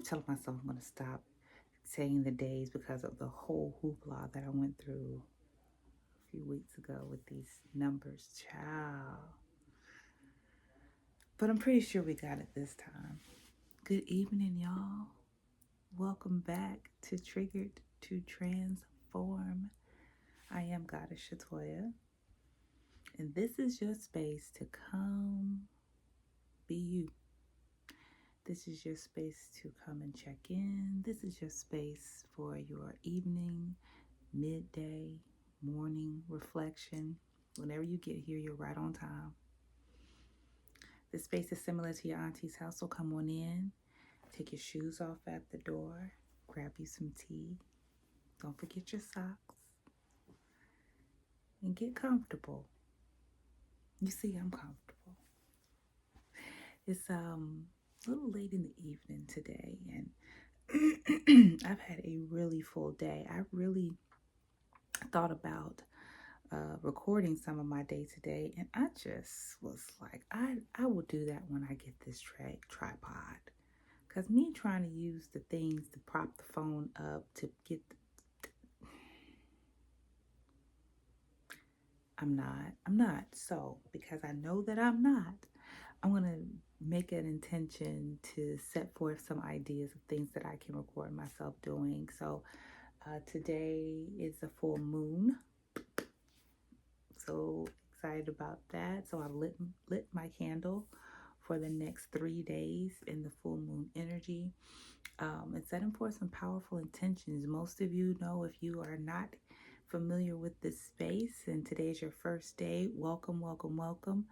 telling myself I'm going to stop saying the days because of the whole hoopla that I went through a few weeks ago with these numbers. Child. But I'm pretty sure we got it this time. Good evening, y'all. Welcome back to Triggered to Transform. I am Goddess Shatoya, and this is your space to come be you. This is your space to come and check in. This is your space for your evening, midday, morning reflection. Whenever you get here, you're right on time. This space is similar to your auntie's house, so come on in. Take your shoes off at the door. Grab you some tea. Don't forget your socks. And get comfortable. You see, I'm comfortable. It's a little late in the evening today, and I've had a really full day. I really thought about recording some of my day today, and I just was like, I will do that when I get this tripod. Because me trying to use the things to prop the phone up to get I'm not. So, because I know that I'm not, I'm going to make an intention to set forth some ideas of things that I can record myself doing. So, today is a full moon. So excited about that. So, I've lit my candle for the next 3 days in the full moon energy. And setting forth some powerful intentions. Most of you know, if you are not familiar with this space and today's your first day, welcome, welcome, welcome.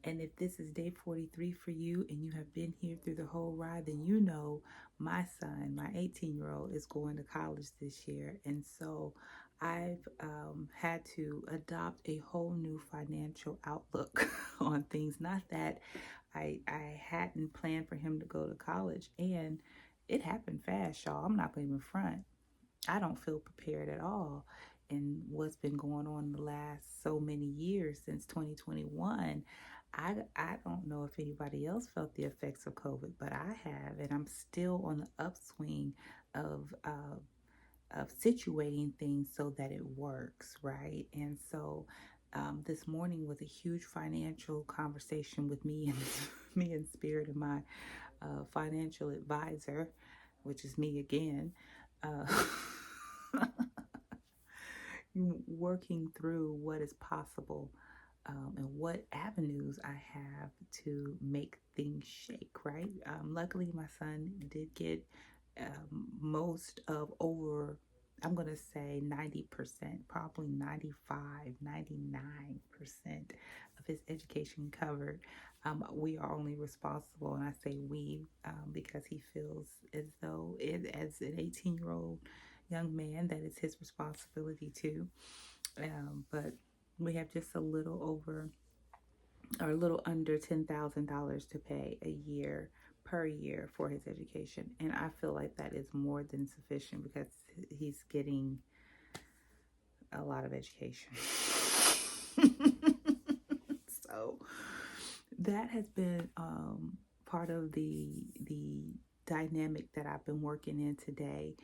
And if this is day 43 for you and you have been here through the whole ride, then you know my son, my 18-year-old, is going to college this year. And so I've had to adopt a whole new financial outlook on things. Not that I hadn't planned for him to go to college, and it happened fast, y'all. I'm not going to even front. I don't feel prepared at all. And what's been going on the last so many years since 2021, I don't know if anybody else felt the effects of COVID, but I have, and I'm still on the upswing of situating things so that it works, right? And so this morning was a huge financial conversation with me and me and Spirit and my financial advisor, which is me again, working through what is possible and what avenues I have to make things shake, right? Luckily, my son did get most of over, I'm going to say 90%, probably 95, 99% of his education covered. We are only responsible, and I say we because he feels as though as an 18-year-old young man that it's his responsibility too. But we have just a little over or a little under $10,000 to pay a year per year for his education. And I feel like that is more than sufficient because he's getting a lot of education. So that has been part of the dynamic that I've been working in today.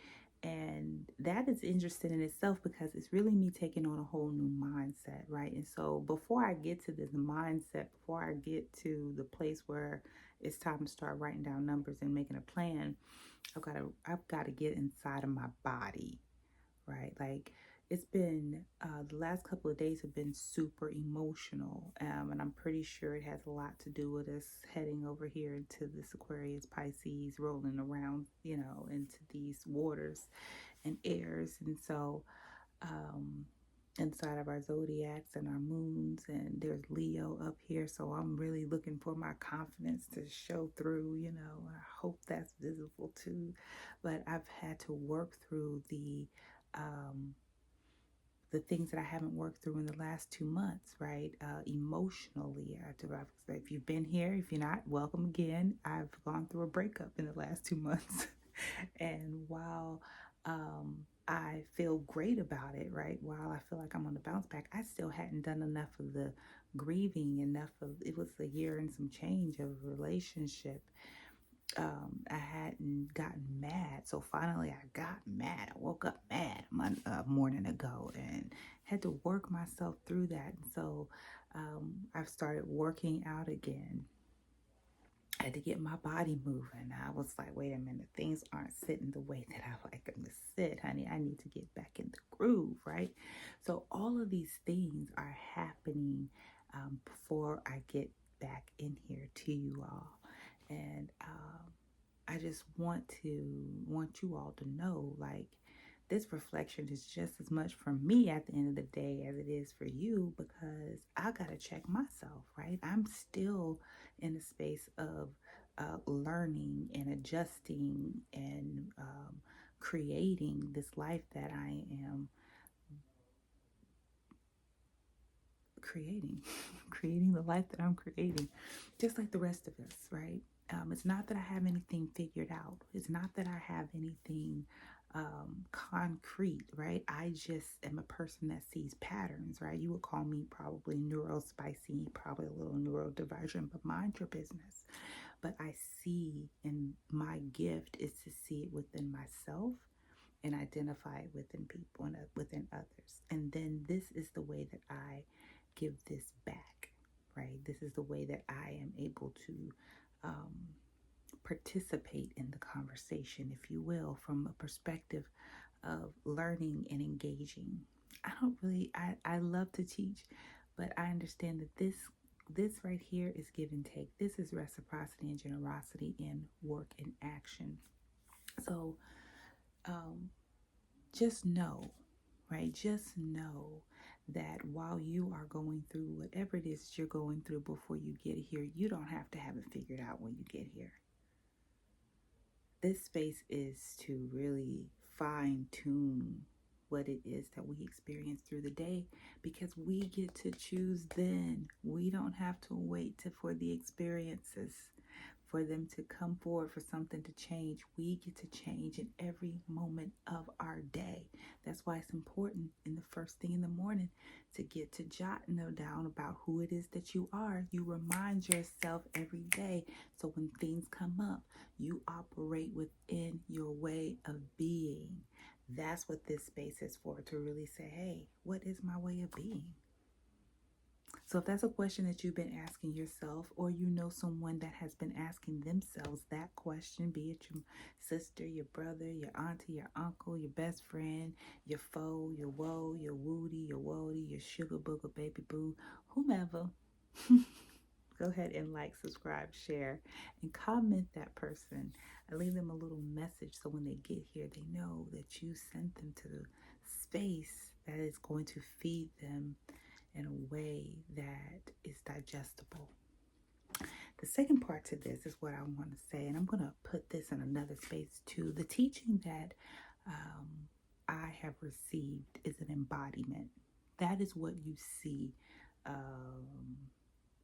And that is interesting in itself because it's really me taking on a whole new mindset, right? And so before I get to this mindset, before I get to the place where it's time to start writing down numbers and making a plan, I've got to get inside of my body, right? Like it's been the last couple of days have been super emotional, and I'm pretty sure it has a lot to do with us heading over here into this Aquarius Pisces, rolling around, into these waters and airs. And so inside of our zodiacs and our moons, and there's Leo up here, so I'm really looking for my confidence to show through. I hope that's visible too. But I've had to work through the things that I haven't worked through in the last 2 months, right? Emotionally, if you've been here, if you're not, welcome again. I've gone through a breakup in the last 2 months. And while I feel great about it, right? While I feel like I'm on the bounce back, I still hadn't done enough of the grieving, it was a year and some change of a relationship. I hadn't gotten mad. So finally I got mad. I woke up mad a morning ago and had to work myself through that. And so I've started working out again. I had to get my body moving. I was like, wait a minute, things aren't sitting the way that I like them to sit, honey. I need to get back in the groove, right? So all of these things are happening before I get back in here to you all. And I just want you all to know, like, this reflection is just as much for me at the end of the day as it is for you, because I got to check myself, right? I'm still in a space of learning and adjusting and creating this life that I am creating, creating the life that I'm creating, just like the rest of us, right? It's not that I have anything figured out. It's not that I have anything concrete, right? I just am a person that sees patterns, right? You would call me probably neurospicy, probably a little neurodivergent, but mind your business. But I see, and my gift is to see it within myself and identify it within people and within others. And then this is the way that I give this back, right? This is the way that I am able to participate in the conversation, if you will, from a perspective of learning and engaging. I love to teach, but I understand that this right here is give and take. This is reciprocity and generosity in work and action. So just know, right? Just know that while you are going through whatever it is you're going through before you get here, you don't have to have it figured out when you get here. This space is to really fine tune what it is that we experience through the day, because we get to choose then. We don't have to wait for the experiences for them to come forward, for something to change. We get to change in every moment of our day. That's why it's important in the first thing in the morning to get to jotting down about who it is that you are. You remind yourself every day, so when things come up, you operate within your way of being. That's what this space is for, to really say, hey, what is my way of being? So if that's a question that you've been asking yourself, or you know someone that has been asking themselves that question, be it your sister, your brother, your auntie, your uncle, your best friend, your foe, your woe, your woody, your woody, your sugar booger, baby boo, whomever, go ahead and like, subscribe, share, and comment that person. I leave them a little message so when they get here, they know that you sent them to the space that is going to feed them in a way that is digestible. The second part to this is what I want to say, and I'm going to put this in another space too. The teaching that I have received is an embodiment. That is what you see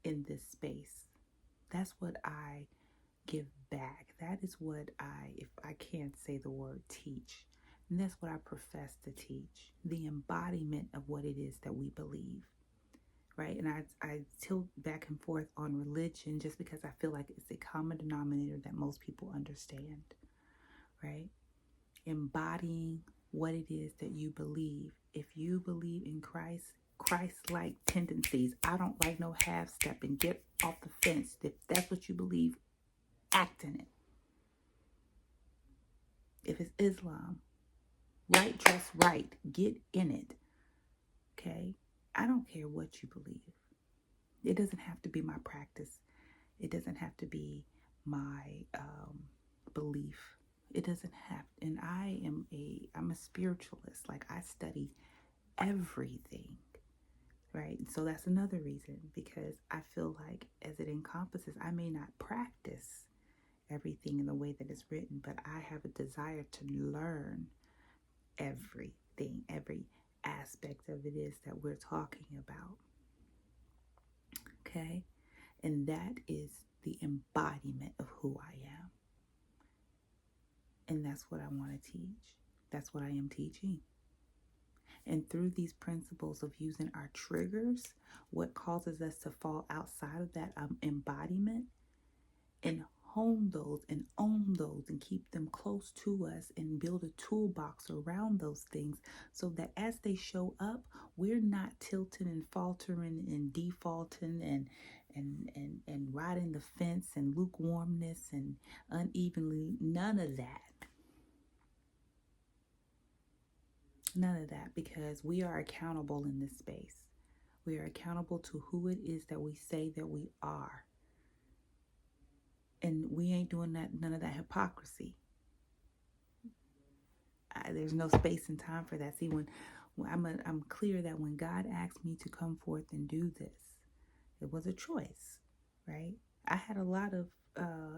in this space. That's what I give back. That is what if I can't say the word teach, and that's what I profess to teach. The embodiment of what it is that we believe. Right? And I tilt back and forth on religion just because I feel like it's a common denominator that most people understand, right? Embodying what it is that you believe. If you believe in Christ-like tendencies, I don't like no half-stepping. Get off the fence. If that's what you believe, act in it. If it's Islam, right dress right, get in it, okay? I don't care what you believe. It doesn't have to be my practice. It doesn't have to be my belief. It doesn't have, and I'm a spiritualist. Like, I study everything, right? And so that's another reason, because I feel like as it encompasses, I may not practice everything in the way that it's written, but I have a desire to learn everything, every aspect of it is that we're talking about. Okay? And that is the embodiment of who I am. And that's what I want to teach. That's what I am teaching. And through these principles of using our triggers, what causes us to fall outside of that embodiment, and hone those and own those and keep them close to us and build a toolbox around those things so that as they show up, we're not tilting and faltering and defaulting and riding the fence and lukewarmness and unevenly. None of that. None of that, because we are accountable in this space. We are accountable to who it is that we say that we are. And we ain't doing that, none of that hypocrisy. There's no space and time for that. See, when I'm clear that when God asked me to come forth and do this, it was a choice, right? I had a lot of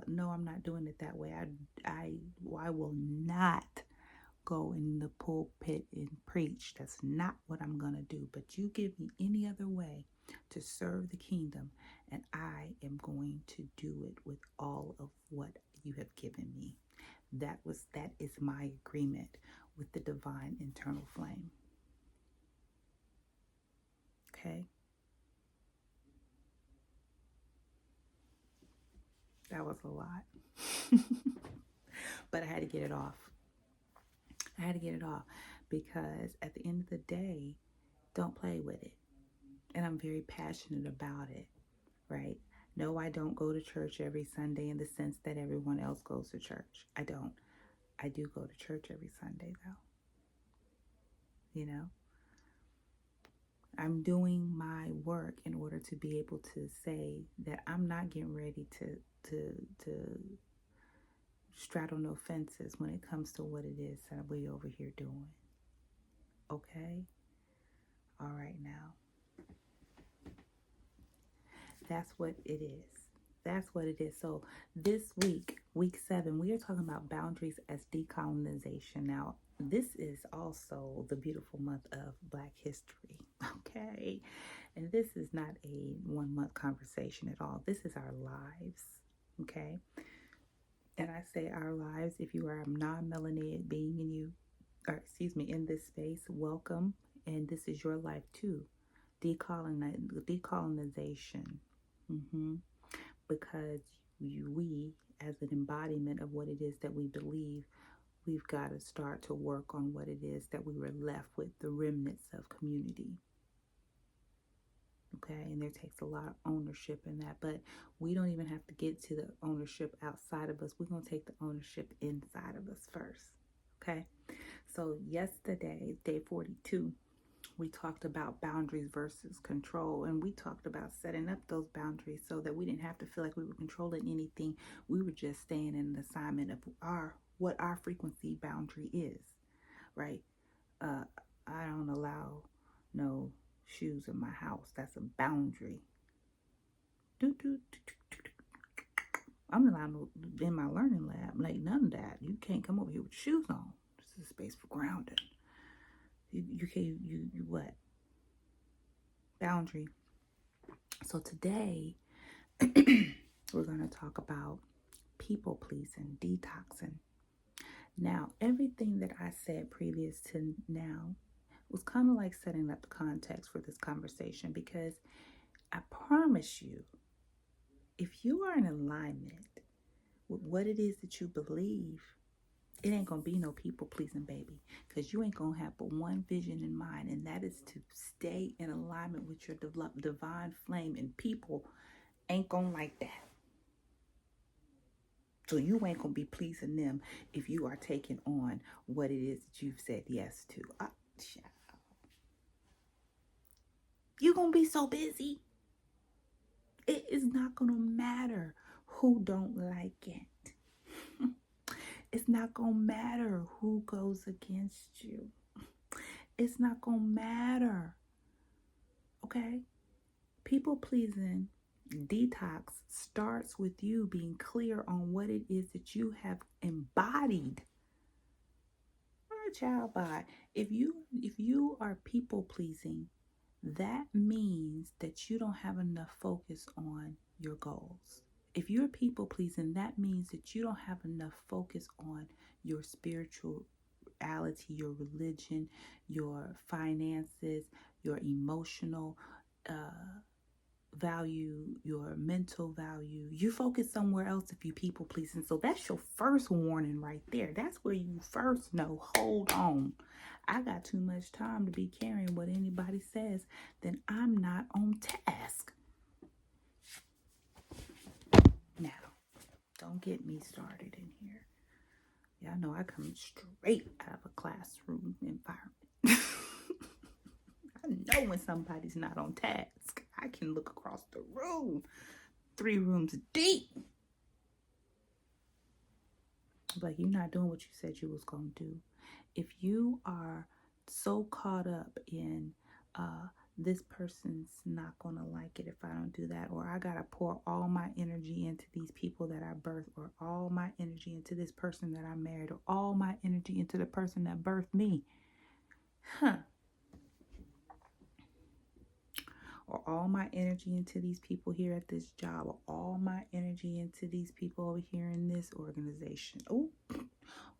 no, I'm not doing it that way. I will not go in the pulpit and preach. That's not what I'm gonna do. But you give me any other way to serve the kingdom, and I am going to do it with all of what you have given me. That is my agreement with the divine internal flame. Okay? That was a lot. But I had to get it off. I had to get it off because at the end of the day, don't play with it. And I'm very passionate about it, right? No, I don't go to church every Sunday in the sense that everyone else goes to church. I don't. I do go to church every Sunday, though. You know? I'm doing my work in order to be able to say that I'm not getting ready to straddle no fences when it comes to what it is that we over here doing. Okay? All right now. That's what it is. That's what it is. So this week, week 7, we are talking about boundaries as decolonization. Now, this is also the beautiful month of Black History. Okay. And this is not a 1-month conversation at all. This is our lives. Okay. And I say our lives, if you are a non-melanated being in this space, welcome. And this is your life too. Decolonization. Because we, as an embodiment of what it is that we believe, we've got to start to work on what it is that we were left with, the remnants of community. Okay, and there takes a lot of ownership in that, but we don't even have to get to the ownership outside of us. We're going to take the ownership inside of us first. Okay, so yesterday, day 42, we talked about boundaries versus control, and we talked about setting up those boundaries so that we didn't have to feel like we were controlling anything. We were just staying in an assignment of what our frequency boundary is, right? I don't allow no shoes in my house. That's a boundary. I'm not allowed in my learning lab, like none of that. You can't come over here with shoes on. This is a space for grounding. You can't, you what? Boundary. So today, we're going to talk about people pleasing, detoxing. Now, everything that I said previous to now was kind of like setting up the context for this conversation, because I promise you, if you are in alignment with what it is that you believe, it ain't going to be no people pleasing, baby, because you ain't going to have but one vision in mind, and that is to stay in alignment with your divine flame, and people ain't going to like that. So you ain't going to be pleasing them if you are taking on what it is that you've said yes to. You're going to be so busy. It is not going to matter who don't like it. It's not going to matter who goes against you. It's not going to matter. Okay? People pleasing detox starts with you being clear on what it is that you have embodied. Child, by if you are people pleasing, that means that you don't have enough focus on your goals. If you're people pleasing, that means that you don't have enough focus on your spirituality, your religion, your finances, your emotional value, your mental value. You focus somewhere else if you people pleasing. So that's your first warning right there. That's where you first know, hold on. I got too much time to be caring what anybody says. Then I'm not on task. Now, don't get me started in here. Y'all know I come straight out of a classroom environment. I know when somebody's not on task. I can look across the room, 3 rooms deep. Like, you're not doing what you said you was going to do. If you are so caught up in this person's not going to like it if I don't do that, or I got to pour all my energy into these people that I birthed, or all my energy into this person that I married, or all my energy into the person that birthed me. Or all my energy into these people here at this job, or all my energy into these people over here in this organization. Oh,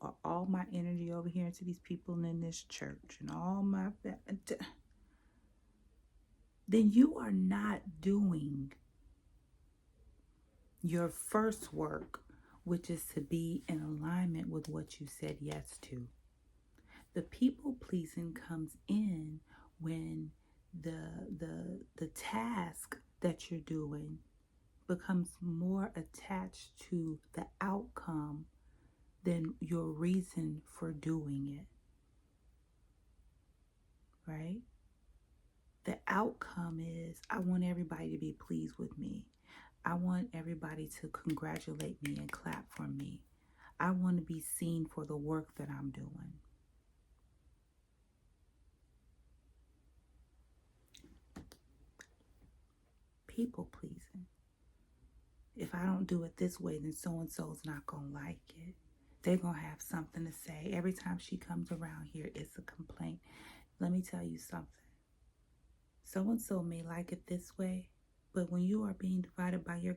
or all my energy over here into these people in this church, and all my, then you are not doing your first work, which is to be in alignment with what you said yes to. The people pleasing comes in when the task that you're doing becomes more attached to the outcome than your reason for doing it. Right? The outcome is, I want everybody to be pleased with me. I want everybody to congratulate me and clap for me. I want to be seen for the work that I'm doing. People pleasing. If I don't do it this way, then so-and-so's not going to like it. They're going to have something to say. Every time she comes around here, it's a complaint. Let me tell you something. So-and-so may like it this way, but when you are being guided by your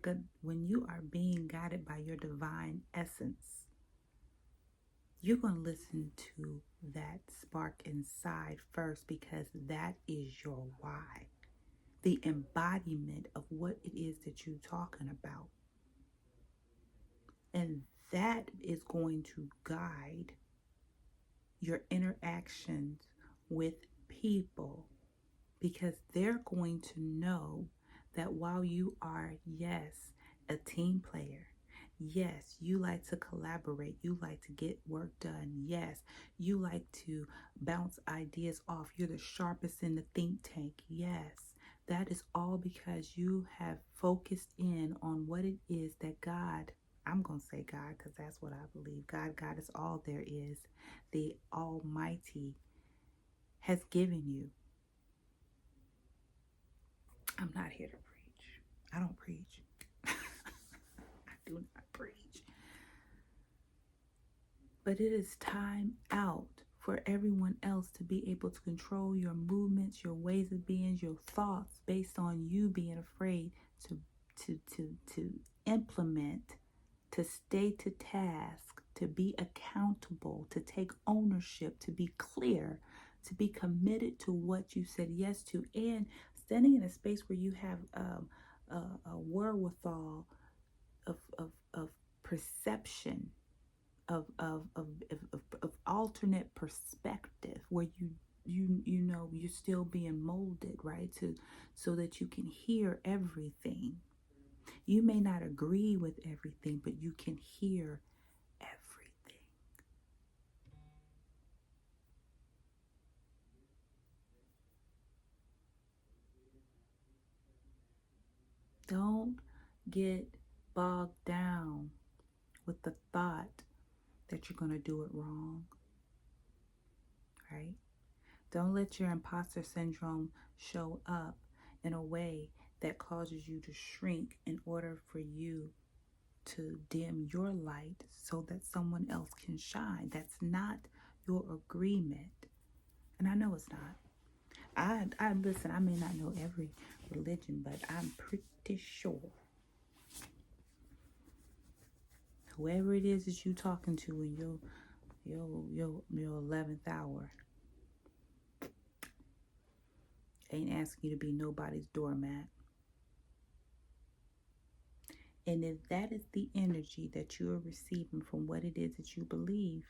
divine essence, you're going to listen to that spark inside first, because that is your why. The embodiment of what it is that you're talking about. And that is going to guide your interactions with people, because they're going to know that while you are, yes, a team player, yes, you like to collaborate, you like to get work done, yes, you like to bounce ideas off, you're the sharpest in the think tank, yes, that is all because you have focused in on what it is that God, I'm going to say God because that's what I believe, God is all there is, the Almighty has given you. I'm not here to preach. I don't preach. I do not preach. But it is time out for everyone else to be able to control your movements, your ways of being, your thoughts based on you being afraid to implement, to stay to task, to be accountable, to take ownership, to be clear, to be committed to what you said yes to, and standing in a space where you have a wherewithal of perception, of alternate perspective, where you know you're still being molded, right, so that you can hear everything. You may not agree with everything, but you can hear everything. Don't get bogged down with the thought that you're going to do it wrong, right? Don't let your imposter syndrome show up in a way that causes you to shrink in order for you to dim your light so that someone else can shine. That's not your agreement. And I know it's not. I listen, I may not know every religion, but I'm pretty sure whoever it is that you talking to in your 11th hour ain't asking you to be nobody's doormat. And if that is the energy that you are receiving from what it is that you believe,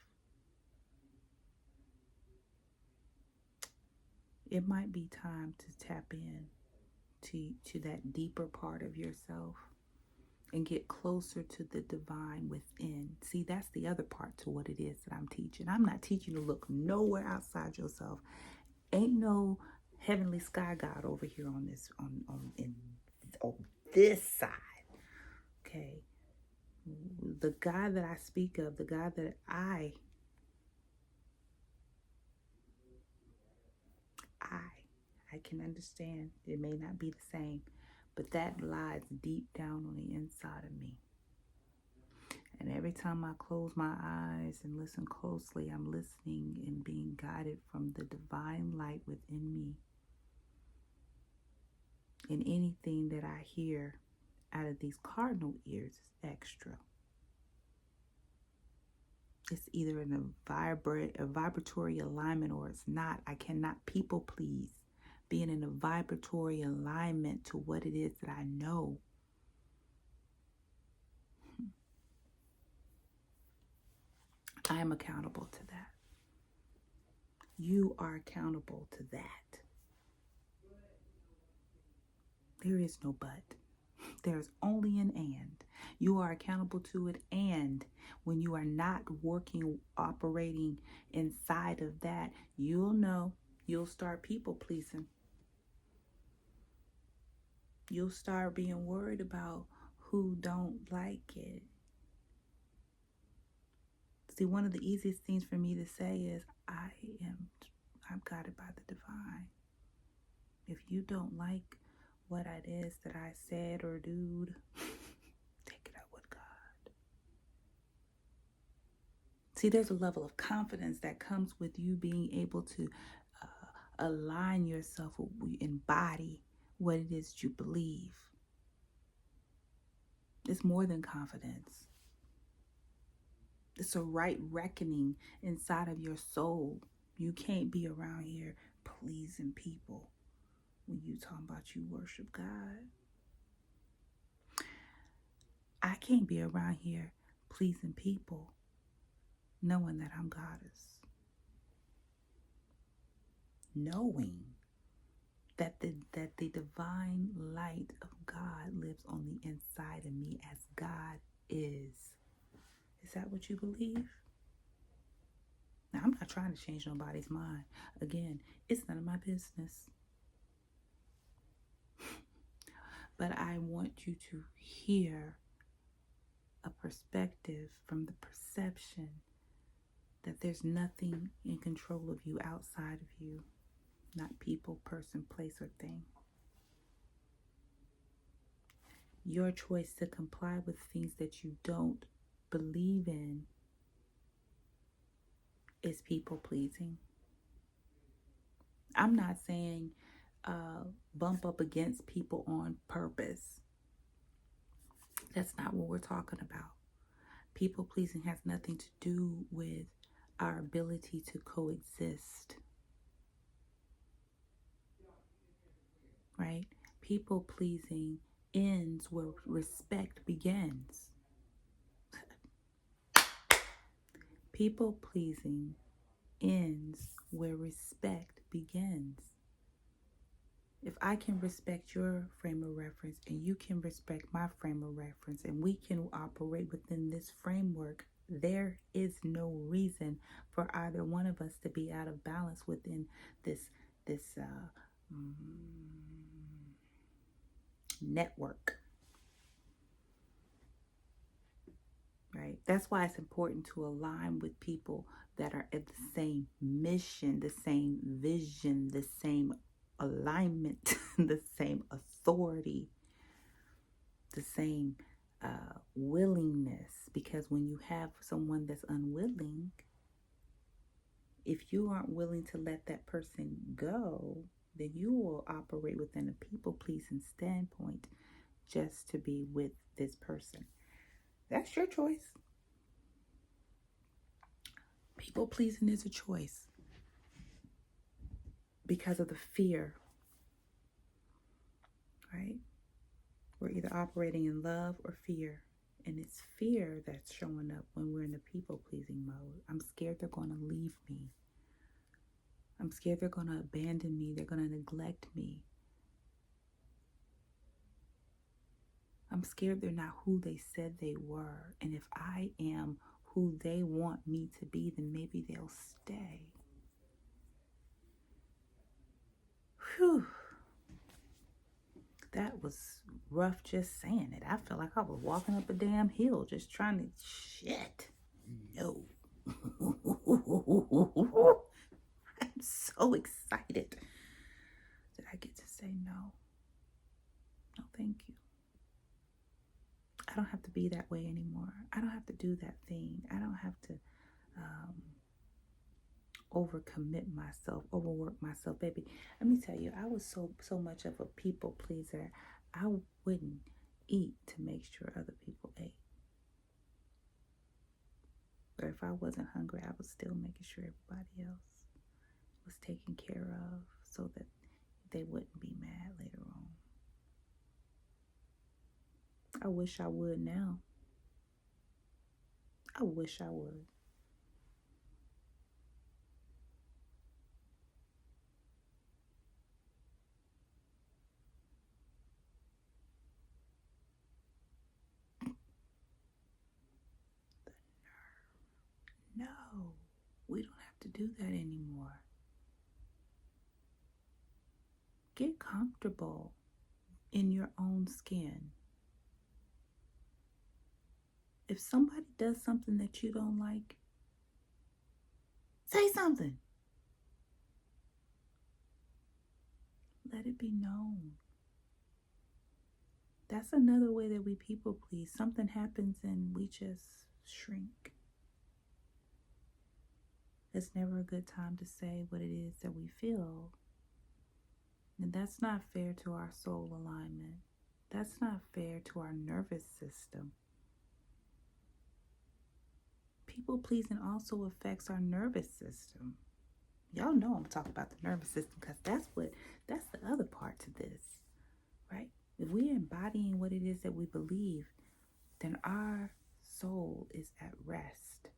it might be time to tap in to that deeper part of yourself and get closer to the divine within. See, that's the other part to what it is that I'm teaching. I'm not teaching you to look nowhere outside yourself. Ain't no heavenly sky god over here on this side. Okay. The God that I speak of, the God that I can understand. It may not be the same, but that lies deep down on the inside of me. And every time I close my eyes and listen closely, I'm listening and being guided from the divine light within me. And anything that I hear out of these cardinal ears is extra. It's either in a vibratory alignment or it's not. I cannot people please. Being in a vibratory alignment to what it is that I know. I am accountable to that. You are accountable to that. There is no but. There's only an and. You are accountable to it, and when you are not working, operating inside of that, you'll know. You'll start people pleasing. You'll start being worried about who don't like it. See, one of the easiest things for me to say is, I'm guided by the divine. If you don't like what it is that I said or do, take it up with God. See, there's a level of confidence that comes with you being able to align yourself, embody what it is you believe. It's more than confidence. It's a right reckoning inside of your soul. You can't be around here pleasing people when you talking about you worship God. I can't be around here pleasing people knowing that I'm goddess. Knowing that the divine light of God lives on the inside of me as God is. Is that what you believe? Now, I'm not trying to change nobody's mind. Again, it's none of my business. But I want you to hear a perspective from the perception that there's nothing in control of you outside of you. Not people, person, place, or thing. Your choice to comply with things that you don't believe in is people pleasing. I'm not saying bump up against people on purpose. That's not what we're talking about. People pleasing has nothing to do with our ability to coexist. Right? People pleasing ends where respect begins. People pleasing ends where respect begins. If I can respect your frame of reference and you can respect my frame of reference and we can operate within this framework, there is no reason for either one of us to be out of balance within this network. Right? That's why it's important to align with people that are at the same mission, the same vision, the same alignment, the same authority, the same willingness. Because when you have someone that's unwilling, if you aren't willing to let that person go, then you will operate within a people-pleasing standpoint just to be with this person. That's your choice. People-pleasing is a choice because of the fear, right? We're either operating in love or fear. And it's fear that's showing up when we're in the people pleasing mode. I'm scared they're going to leave me. I'm scared they're going to abandon me. They're going to neglect me. I'm scared they're not who they said they were. And if I am who they want me to be, then maybe they'll stay. Whew. That was rough just saying it. I felt like I was walking up a damn hill just trying to shit. No. I'm so excited that I get to say no. No, thank you. I don't have to be that way anymore. I don't have to do that thing. I don't have to overcommit myself, overwork myself. Baby, let me tell you, I was so much of a people pleaser. I wouldn't eat to make sure other people ate. Or if I wasn't hungry, I was still making sure everybody else was taken care of so that they wouldn't be mad later on. I wish I would now. I wish I would. No, we don't have to do that anymore. Get comfortable in your own skin. If somebody does something that you don't like, say something. Let it be known. That's another way that we people please. Something happens and we just shrink. It's never a good time to say what it is that we feel. And that's not fair to our soul alignment. That's not fair to our nervous system. People pleasing also affects our nervous system. Y'all know I'm talking about the nervous system because that's the other part to this, right? If we're embodying what it is that we believe, then our soul is at rest.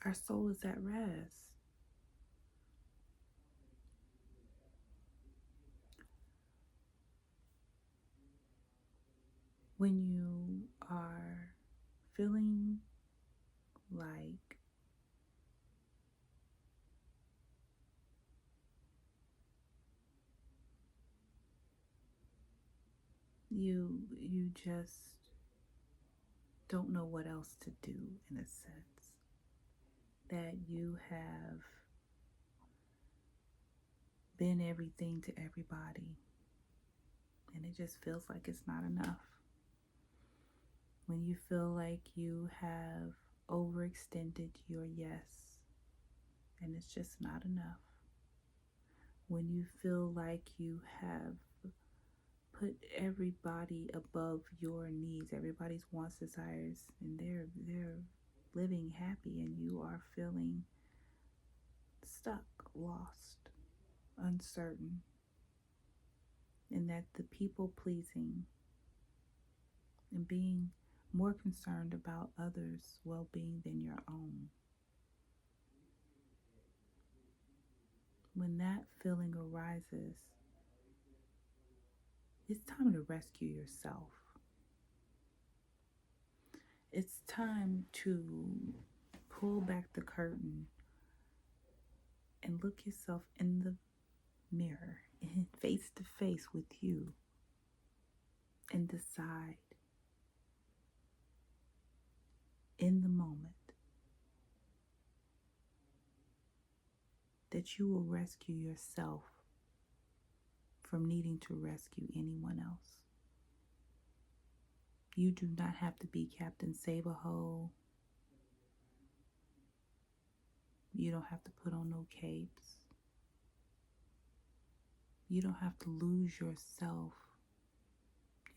Our soul is at rest. When you are feeling like you just don't know what else to do, in a sense, that you have been everything to everybody and it just feels like it's not enough. When you feel like you have overextended your yes and it's just not enough. When you feel like you have put everybody above your needs, everybody's wants, desires, and they're living happy and you are feeling stuck, lost, uncertain, and that the people pleasing and being more concerned about others' well-being than your own. When that feeling arises, it's time to rescue yourself. It's time to pull back the curtain and look yourself in the mirror and face to face with you and decide in the moment that you will rescue yourself from needing to rescue anyone else. You do not have to be Captain Save-A-Ho. You don't have to put on no capes. You don't have to lose yourself.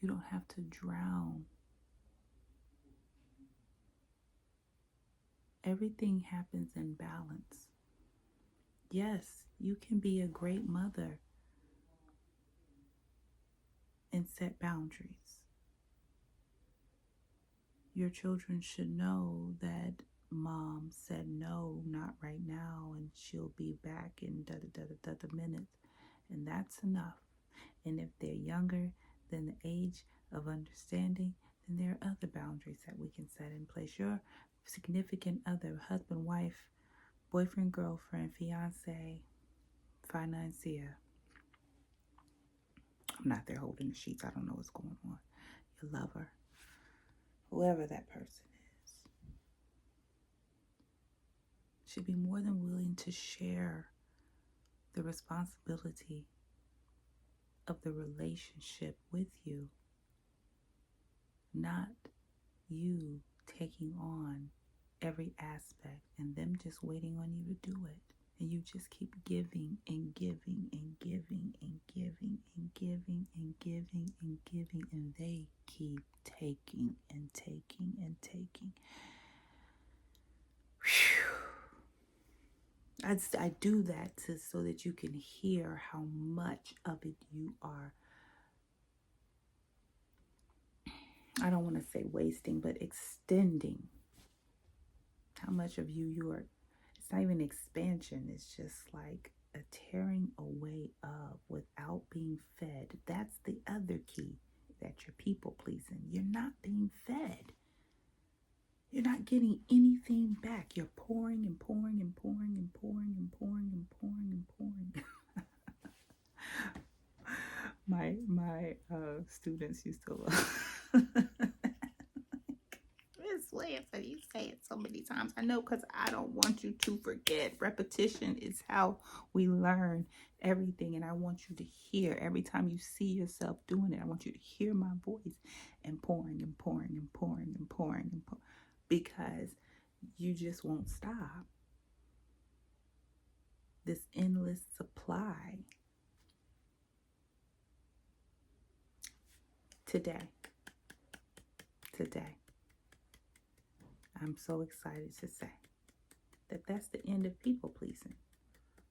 You don't have to drown. Everything happens in balance. Yes, you can be a great mother and set boundaries. Your children should know that mom said no, not right now, and she'll be back in da minutes, and that's enough. And if they're younger than the age of understanding, then there are other boundaries that we can set in place. Your significant other, husband, wife, boyfriend, girlfriend, fiance, financier. I'm not there holding the sheets. I don't know what's going on. Your lover, whoever that person is, should be more than willing to share the responsibility of the relationship with you, not you taking on every aspect and them just waiting on you to do it. And you just keep giving and giving and giving and giving and giving and giving and giving, and they keep taking and taking and taking. I do that so that you can hear how much of it you are, I don't want to say wasting, but extending. How much of you are, it's not even expansion, it's just like a tearing away of without being fed. That's the other key, that you're people pleasing. You're not being fed. You're not getting anything back. You're pouring and pouring and pouring and pouring and pouring and pouring and pouring. my students used to Miss Williamson, you say it so many times. I know, because I don't want you to forget. Repetition is how we learn everything, and I want you to hear every time you see yourself doing it. I want you to hear my voice and pouring and pouring and pouring and pouring and pouring, because you just won't stop. This endless supply. Today, I'm so excited to say that that's the end of people pleasing.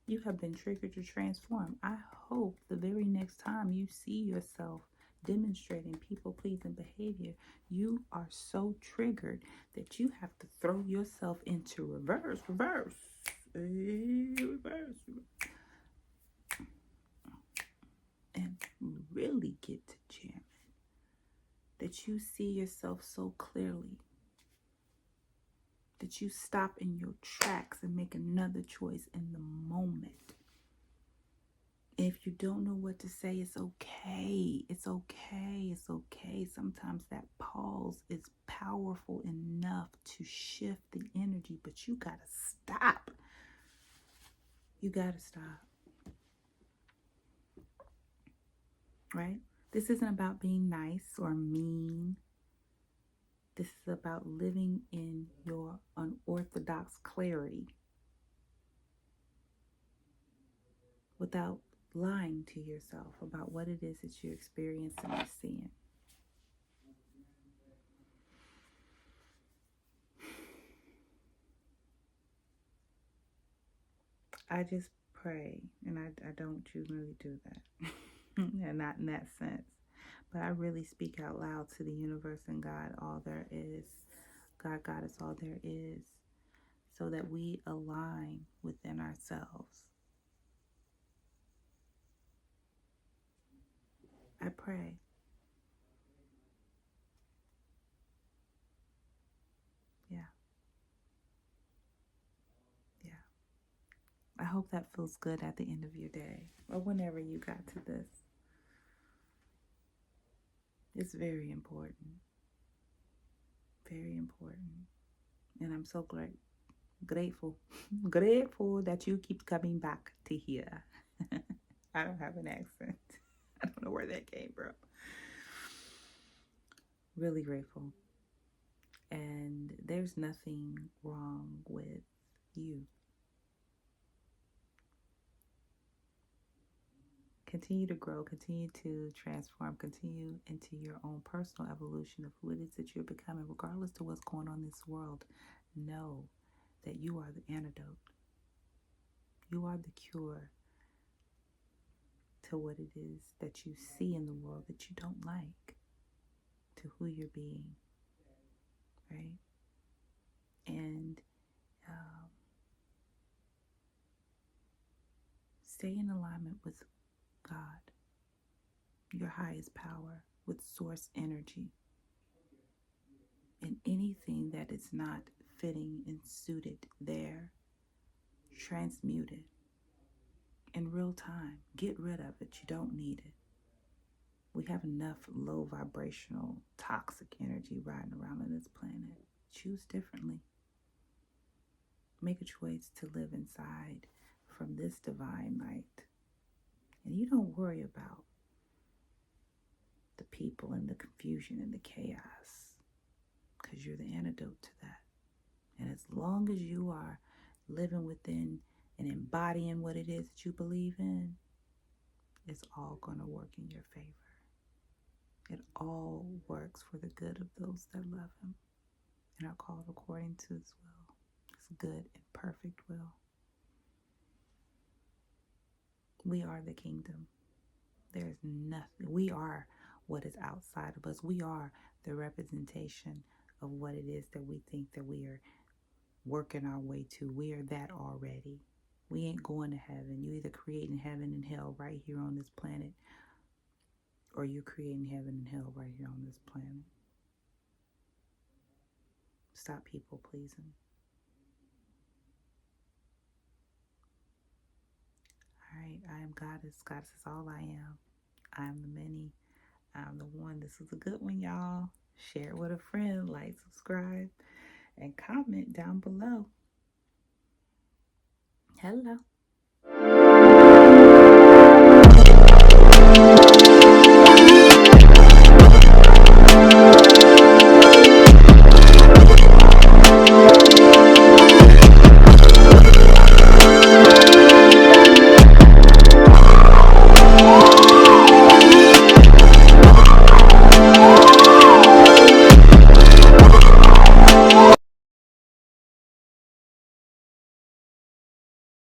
You have been triggered to transform. I hope the very next time you see yourself demonstrating people pleasing behavior, you are so triggered that you have to throw yourself into reverse, and really get to jamming. That you see yourself so clearly that you stop in your tracks and make another choice in the moment. If you don't know what to say, it's okay. It's okay. It's okay. Sometimes that pause is powerful enough to shift the energy, but you gotta stop. You gotta stop. Right? This isn't about being nice or mean. This is about living in your unorthodox clarity without lying to yourself about what it is that you're experiencing or seeing. I just pray, and I don't really do that, and not in that sense, but I really speak out loud to the universe and God, all there is. God is all there is, so that we align within ourselves. I pray. Yeah. Yeah. I hope that feels good at the end of your day, or whenever you got to this. It's very important. Very important. And I'm so grateful that you keep coming back to here. I don't have an accent. I don't know where that came from. Really grateful. And there's nothing wrong with you. Continue to grow, continue to transform, continue into your own personal evolution of who it is that you're becoming, regardless of what's going on in this world. Know that you are the antidote. You are the cure to what it is that you see in the world that you don't like, to who you're being, right? And stay in alignment with God, your highest power, with source energy. And anything that is not fitting and suited there, transmute it in real time. Get rid of it. You don't need it. We have enough low vibrational toxic energy riding around on this planet. Choose differently. Make a choice to live inside from this divine light. And you don't worry about the people and the confusion and the chaos, because you're the antidote to that. And as long as you are living within and embodying what it is that you believe in, it's all going to work in your favor. It all works for the good of those that love him and are called according to his will, his good and perfect will. We are the kingdom. There's nothing. We are what is outside of us. We are the representation of what it is that we think that we are working our way to. We are that already. We ain't going to heaven. You either creating heaven and hell right here on this planet, or you're creating heaven and hell right here on this planet. Stop people pleasing. All right, I am Goddess. Goddess is all I am. I am the many. I'm the one. This is a good one, y'all. Share it with a friend. Like, subscribe, and comment down below. Hello.